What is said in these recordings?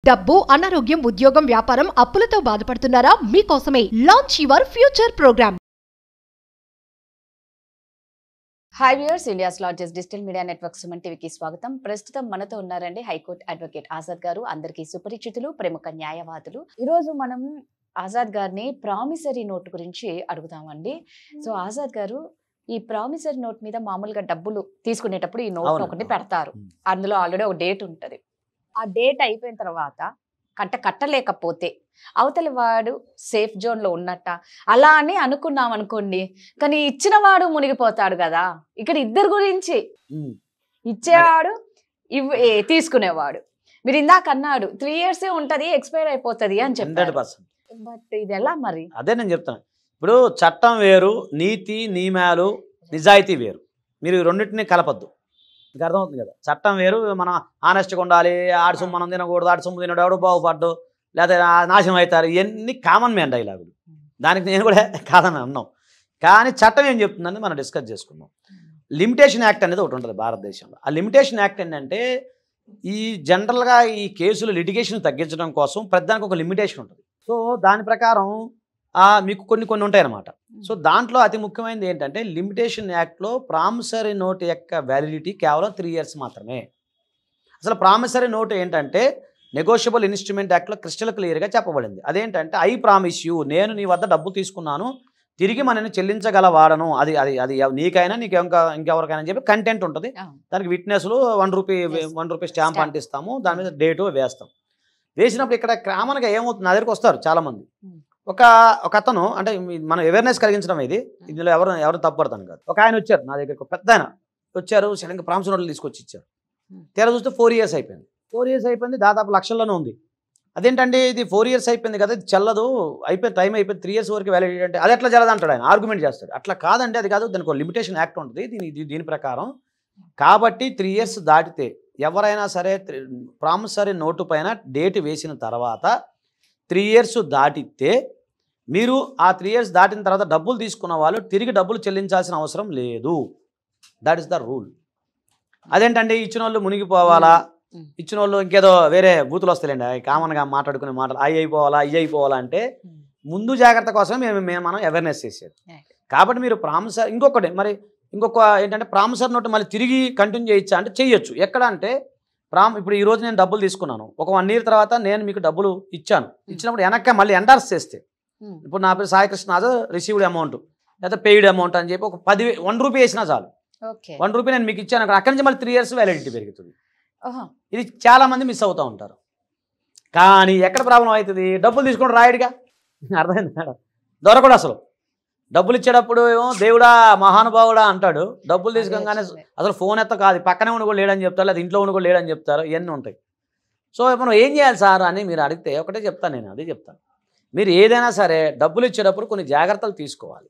డబ్బు, అనారోగ్యం, ఉద్యోగం, వ్యాపారం, అప్పులతో బాధపడుతున్నారా? మీకోసమే launch your future programme. Hi viewers, India's largest digital media network Suman టీవీకి స్వాగతం. ప్రస్తుతం మనతో ఉన్నారండి హైకోర్టు అడ్వకేట్ ఆజాద్ గారు. అందరికీ సుపరిచితులు, ప్రముఖ న్యాయవాదులు. ఈరోజు మనం ఆజాద్ గారిని ప్రామిసరీ నోట్ గురించి అడుగుతామండి. సో ఆజాద్ గారు, ఈ ప్రామిసరీ నోట్ మీద మామూలుగా డబ్బులు తీసుకునేటప్పుడు ఈ నోట్ ఒకటి పెడతారు. అందులో ఆల్రెడీ ఒక డేట్ ఉంటుంది. ఆ డేట్ అయిపోయిన తర్వాత కట్టలేకపోతే అవతలి వాడు సేఫ్ జోన్ లో ఉన్నట్ట అలా అని అనుకున్నాం అనుకోండి, కానీ ఇచ్చిన వాడు మునిగిపోతాడు కదా. ఇక్కడ ఇద్దరు గురించి, ఇచ్చేవాడు తీసుకునేవాడు. మీరు ఇందాక అన్నాడు 3 years ఉంటది, ఎక్స్పైర్ అయిపోతుంది అని చెప్పారు. బట్ ఇది ఎలా మరి? అదే నేను చెప్తాను. ఇప్పుడు చట్టం వేరు, నీతి నియమాలు నిజాయితీ వేరు. మీరు రెండింటినీ కలపద్దు. మీకు అర్థమవుతుంది కదా. చట్టం వేరు, మనం ఆనెస్ట్గా ఉండాలి, ఆడి సొమ్ము మనం తినకూడదు, ఆడి సొమ్ము తినడు ఎవడు బాగుపడ్డు, లేదా నాశనం అవుతారు, ఇవన్నీ కామన్ మ్యాన్ డైలాగులు. దానికి నేను కూడా కాదని అన్నాం. కానీ చట్టం ఏం చెప్తుందని మనం డిస్కస్ చేసుకున్నాం. లిమిటేషన్ యాక్ట్ అనేది ఒకటి ఉంటుంది భారతదేశంలో. ఆ లిమిటేషన్ యాక్ట్ ఏంటంటే, ఈ జనరల్గా ఈ కేసులు లిటిగేషన్ తగ్గించడం కోసం ప్రతిదానికి ఒక లిమిటేషన్ ఉంటుంది. సో దాని ప్రకారం మీకు కొన్ని ఉంటాయన్నమాట. సో దాంట్లో అతి ముఖ్యమైనది ఏంటంటే, లిమిటేషన్ యాక్ట్లో ప్రామిసరీ నోట్ యొక్క వ్యాలిడిటీ కేవలం 3 years మాత్రమే. అసలు ప్రామిసరీ నోట్ ఏంటంటే నెగోషియబుల్ ఇన్స్ట్రుమెంట్ యాక్ట్లో క్రిస్టల్ క్లియర్గా చెప్పబడింది. అదేంటంటే, ఐ ప్రామిస్ యూ, నేను నీ వద్ద డబ్బు తీసుకున్నాను, తిరిగి మనని చెల్లించగలవాడను, అది అది అది నీకైనా నీకు ఇంకెవరికైనా చెప్పి కంటెంట్ ఉంటుంది. దానికి విట్నెస్లు 1 రూపీ స్టాంప్ అంటిస్తాము, దాని మీద డేటు వేస్తాం. వేసినప్పుడు ఇక్కడ కామన్గా ఏమవుతుంది, నా దగ్గరికి వస్తారు చాలామంది. ఒక అతను, అంటే మనం అవేర్నెస్ కలిగించడం ఇందులో ఎవరు తప్పడతాను కాదు. ఒక ఆయన వచ్చారు నా దగ్గరికి, పెద్ద ఆయన వచ్చారు, సడన్గా ప్రామిసరీ నోట్లు తీసుకొచ్చి ఇచ్చారు. తీరా చూస్తే 4 years అయిపోయింది. 4 years అయిపోయింది, దాదాపు లక్షల్లోనే ఉంది. అదేంటంటే ఇది 4 years అయిపోయింది కదా, ఇది చెల్లదు, అయిపోయింది, టైం అయిపోయింది, 3 years వరకు వ్యాలిడిటీ అంటే అది ఎట్లా చెల్లదు అంటాడు ఆయన, ఆర్గ్యుమెంట్ చేస్తాడు. అట్లా కాదండి, అది కాదు, దానికి ఒక లిమిటేషన్ యాక్ట్ ఉంటుంది దీని ప్రకారం. కాబట్టి 3 years దాటితే ఎవరైనా సరే ప్రామిసరీ నోటు పైన డేట్ వేసిన తర్వాత 3 years దాటితే మీరు ఆ 3 years దాటిన తర్వాత డబ్బులు తీసుకున్న వాళ్ళు తిరిగి డబ్బులు చెల్లించాల్సిన అవసరం లేదు. That is the rule. అదేంటండి, ఇచ్చిన వాళ్ళు మునిగిపోవాలా, ఇచ్చిన వాళ్ళు ఇంకేదో వేరే బూతులు వస్తాయండి, కామన్గా మాట్లాడుకునే మాటలు, అయిపోవాలా అయిపోవాలా అంటే ముందు జాగ్రత్త కోసమే మనం అవేర్నెస్ చేసేది. కాబట్టి మీరు ప్రామిసరీ ఇంకొక ఏంటంటే, ప్రామిసరీ నోట్ మళ్ళీ తిరిగి కంటిన్యూ చేయొచ్చా అంటే చేయొచ్చు. ఎక్కడ అంటే, ఇప్పుడు ఈ రోజు నేను డబ్బులు తీసుకున్నాను, ఒక 1 year తర్వాత నేను మీకు డబ్బులు ఇచ్చినప్పుడు వెనక్కి మళ్ళీ ఎండార్స్ చేస్తే, ఇప్పుడు నా పేరు సాయి కృష్ణ, రిసీవ్డ్ అమౌంట్ లేదా పెయిడ్ అమౌంట్ అని చెప్పి ఒక 1 రూపీ వేసినా చాలు, 1 రూపీ నేను మీకు ఇచ్చాను, అక్కడి నుంచి మళ్ళీ 3 years వ్యాలిడిటీ పెరుగుతుంది. ఇది చాలా మంది మిస్ అవుతూ ఉంటారు. కానీ ఎక్కడ ప్రాబ్లం అవుతుంది, డబ్బులు తీసుకుని రాయడుగా, అర్థమైంది మేడం, దొరకడు. అసలు డబ్బులు ఇచ్చేటప్పుడు ఏమో దేవుడా మహానుభావుడా అంటాడు, డబ్బులు తీసుకోగానే అసలు ఫోన్ ఎత్త కాదు, పక్కనే ఉండి కూడా లేడని చెప్తారు, లేదా ఇంట్లో ఉండి కూడా లేడని చెప్తారు, ఇవన్నీ ఉంటాయి. సో మనం ఏం చేయాలి సార్ అని మీరు అడిగితే ఒకటే చెప్తాను, నేను అదే చెప్తాను. మీరు ఏదైనా సరే డబ్బులు ఇచ్చేటప్పుడు కొన్ని జాగ్రత్తలు తీసుకోవాలి.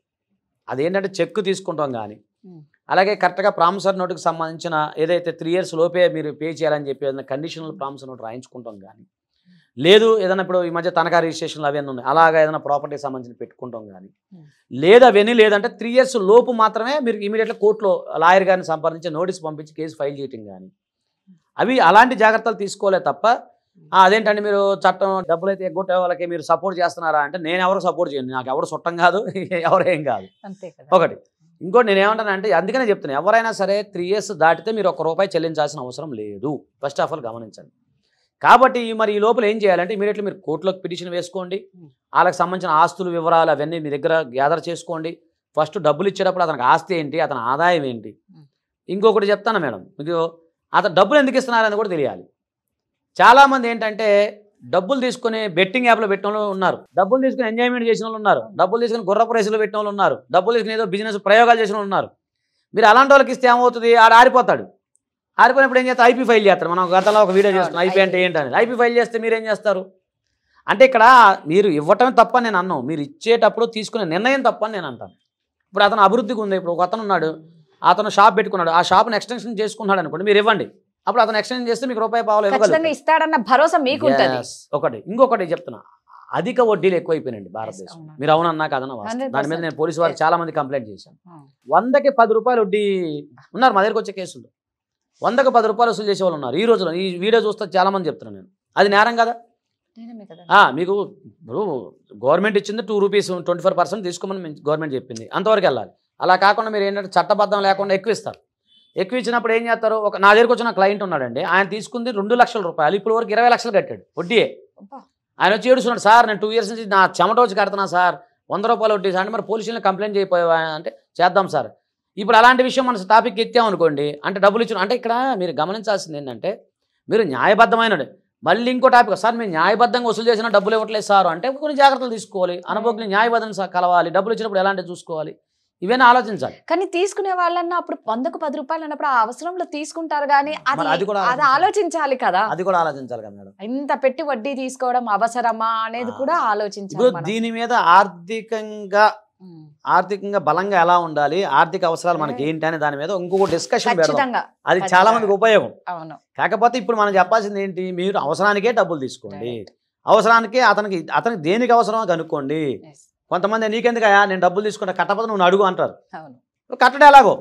అదేంటంటే, చెక్ తీసుకుంటాం కానీ, అలాగే కరెక్ట్గా ప్రామిసరీ నోటుకి సంబంధించిన ఏదైతే 3 years లోపే మీరు పే చేయాలని చెప్పి ఏదైనా కండిషనల్ ప్రామిసరీ నోట్ రాయించుకుంటాం కానీ, లేదు ఏదైనా ఇప్పుడు ఈ మధ్య తనఖా రిజిస్ట్రేషన్లు అవన్నీ ఉన్నాయి, అలాగా ఏదైనా ప్రాపర్టీకి సంబంధించి పెట్టుకుంటాం కానీ, లేదు అవన్నీ లేదంటే 3 years లోపు మాత్రమే మీరు ఇమీడియట్గా కోర్టులో లాయర్ గారిని సంప్రదించి నోటీస్ పంపించి కేసు ఫైల్ చేయటం కానీ, అవి అలాంటి జాగ్రత్తలు తీసుకోలే తప్ప అదేంటంటే మీరు చట్టం డబ్బులు అయితే ఎగ్గొట్టే వాళ్ళకి మీరు సపోర్ట్ చేస్తున్నారా అంటే, నేను ఎవరు సపోర్ట్ చేయను, నాకు ఎవరు చుట్టం కాదు, ఎవరేం కాదు. ఒకటి ఇంకోటి నేను ఏమంటానంటే, అందుకనే చెప్తున్నాను, ఎవరైనా సరే 3 years దాటితే మీరు ₹1 చెల్లించాల్సిన అవసరం లేదు. ఫస్ట్ ఆఫ్ ఆల్ గమనించండి. కాబట్టి మరి ఈ లోపల ఏం చేయాలంటే, ఇమీడియట్లీ మీరు కోర్టులోకి పిటిషన్ వేసుకోండి, వాళ్ళకి సంబంధించిన ఆస్తుల వివరాలు అవన్నీ మీ దగ్గర గ్యాదర్ చేసుకోండి. ఫస్ట్ డబ్బులు ఇచ్చేటప్పుడు అతనికి ఆస్తి ఏంటి, అతని ఆదాయం ఏంటి. ఇంకొకటి చెప్తాను మేడం, మీకు అతను డబ్బులు ఎందుకు ఇస్తున్నారని కూడా తెలియాలి. చాలామంది ఏంటంటే, డబ్బులు తీసుకుని బెట్టింగ్ యాప్లో పెట్టిన వాళ్ళు ఉన్నారు, డబ్బులు తీసుకుని ఎంజాయ్మెంట్ చేసిన వాళ్ళు ఉన్నారు, డబ్బులు తీసుకుని గుర్రపు రేసులు పెట్టిన వాళ్ళు ఉన్నారు, డబ్బులు తీసుకుని ఏదో బిజినెస్ ప్రయోగాలు చేసిన వాళ్ళు ఉన్నారు. మీరు అలాంటి వాళ్ళకి ఇస్తే ఏమవుతుంది, ఆడిపోతాడు. ఆడిపోయినప్పుడు ఏం చేస్తారు, ఐపీ ఫైల్ చేస్తారు. మనం గతంలో ఒక వీడియో చేస్తున్నాం, ఐపీ అంటే ఏంటనేది. ఐపీ ఫైల్ చేస్తే మీరేం చేస్తారు అంటే, ఇక్కడ మీరు ఇవ్వటం తప్పని నేను అన్నాను, మీరు ఇచ్చేటప్పుడు తీసుకునే నిర్ణయం తప్పని నేను అంటాను. ఇప్పుడు అతను అభివృద్ధికి ఉంది, ఇప్పుడు ఒక అతను ఉన్నాడు, అతను షాప్ పెట్టుకున్నాడు, ఆ షాప్ని ఎక్స్టెన్షన్ చేసుకున్నాడు అనుకోండి, మీరు ఇవ్వండి, అప్పుడు అతను ఎక్స్టెండ్ చేస్తే మీకు ₹1 ఇస్తాడన్న భరోసా మీకు ఉంటుంది. ఒకటి ఇంకొకటి చెప్తున్నా, అధిక వడ్డీలు ఎక్కువైపోయినాయండి భారతదేశం. మీరు అవునన్నా కాదన్నా దాని మీద నేను పోలీసు వారికి చాలా మంది కంప్లైంట్ చేశాను. 100కి ₹10 వడ్డీ ఉన్నారు మా దగ్గరకు వచ్చే కేసులు. 100కి ₹10 వసూలు చేసే వాళ్ళు ఉన్నారు ఈ రోజులో. ఈ వీడియో చూస్తే చాలా మంది చెప్తున్నాను నేను, అది నేరం కదా. నేనమే కదా. మీకు ఇప్పుడు గవర్నమెంట్ ఇచ్చింది 2 రూపీస్ 24% తీసుకోమని గవర్నమెంట్ చెప్పింది, అంతవరకు వెళ్ళాలి. అలా కాకుండా మీరు ఏంటంటే చట్టబద్ధం లేకుండా ఎక్కువ ఇస్తారు. ఎక్కువ ఇచ్చినప్పుడు ఏం చేస్తారు, నా దగ్గరికి వచ్చిన క్లయింట్ ఉన్నాడండి, ఆయన తీసుకుంది 2 లక్షల రూపాయలు, ఇప్పుడు వరకు 20 లక్షలు కట్టాడు వడ్డీయే. అబ్బా. ఆయన వచ్చి ఏడుస్తున్నాడు, సార్ నేను 2 ఇయర్స్ నుంచి నా చెమట వచ్చి కడుతున్నా సార్, 100 రూపాయలు వడ్డీ సార్ అంటే, మరి పోలీసులను కంప్లైంట్ చేయకపోయావా అంటే చేద్దాం సార్. ఇప్పుడు అలాంటి విషయం మన టాపిక్ ఎత్తామనుకోండి, అంటే డబ్బులు ఇచ్చిన అంటే ఇక్కడ మీరు గమనించాల్సింది ఏంటంటే, మీరు న్యాయబద్ధమైన మళ్ళీ ఇంకో టాపిక్, సార్ మేము న్యాయబద్ధంగా వసూలు చేసినా డబ్బులు ఇవ్వట్లేదు సార్ అంటే కొన్ని జాగ్రత్తలు తీసుకోవాలి. అనుభవం న్యాయబద్ధం కలవాలి, డబ్బులు ఇచ్చినప్పుడు ఎలాంటి చూసుకోవాలి, ఇవన్నీ ఆలోచించాలి. కానీ తీసుకునే వాళ్ళన్నా అప్పుడు 100కు 10 రూపాయలు అన్నప్పుడు ఆ అవసరంలో తీసుకుంటారు, కానీ అది కూడా అది ఆలోచించాలి కదా. అది కూడా ఆలోచించాలి కదా మేడం. ఇంత పెట్టి వడ్డీ తీసుకోవడం అవసరమా అనేది కూడా ఆలోచించాలి. ఇప్పుడు దీని మీద ఆర్థికంగా బలంగా ఎలా ఉండాలి, ఆర్థిక అవసరాలు మనకి ఏంటి అనే దాని మీద ఇంకొక డిస్కషన్ పెడదాం. అది చాలా మందికి ఉపయోగం. అవును. కాకపోతే ఇప్పుడు మనం చెప్పాల్సింది ఏంటి, మీరు అవసరానికే డబ్బులు తీసుకోండి, అవసరానికే అతనికి దేనికి అవసరమో కనుక్కోండి. కొంతమంది నీకెందుకయా నేను డబ్బులు తీసుకుంటా, కట్టకపోతే నువ్వు అడుగు అంటారు. కట్టడం ఎలాగో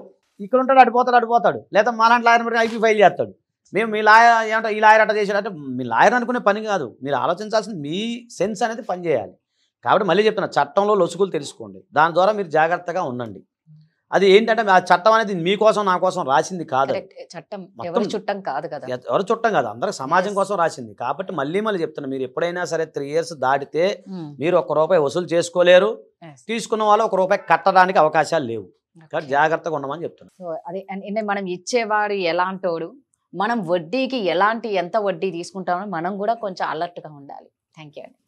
ఇక్కడ ఉంటాడు, అడిపోతాడు. లేదా మాలాంటి లాయర్ ఐపీ ఫైల్ చేస్తాడు. మేము మీ లాయర్ ఏమంటే ఈ లాయర్ అట్ట చేశాడు అంటే, మీ లాయర్ అనుకునే పని కాదు, మీరు ఆలోచించాల్సింది మీ సెన్స్ అనేది పనిచేయాలి. కాబట్టి మళ్ళీ చెప్తున్నా, చట్టంలో లొసుగులు తెలుసుకోండి, దాని ద్వారా మీరు జాగ్రత్తగా ఉండండి. అది ఏంటంటే ఆ చట్టం అనేది మీకోసం నా కోసం రాసింది కాదు, చట్టం ఎవరి చుట్టం కాదు కదా, ఎవరు చుట్టం కాదు, అందరికి సమాజం కోసం రాసింది. కాబట్టి మళ్ళీ చెప్తున్నా, మీరు ఎప్పుడైనా సరే 3 ఇయర్స్ దాటితే మీరు ₹1 వసూలు చేసుకోలేరు, తీసుకున్న వాళ్ళు ₹1 కట్టడానికి అవకాశాలు లేవు. కాబట్టి జాగ్రత్తగా ఉండమని చెప్తున్నా. సో అదే మనం ఇచ్చేవాడు ఎలాంటోడు, మనం వడ్డీకి ఎంత వడ్డీ తీసుకుంటామో మనం కూడా కొంచెం అలర్ట్గా ఉండాలి. థ్యాంక్ యూ అండి.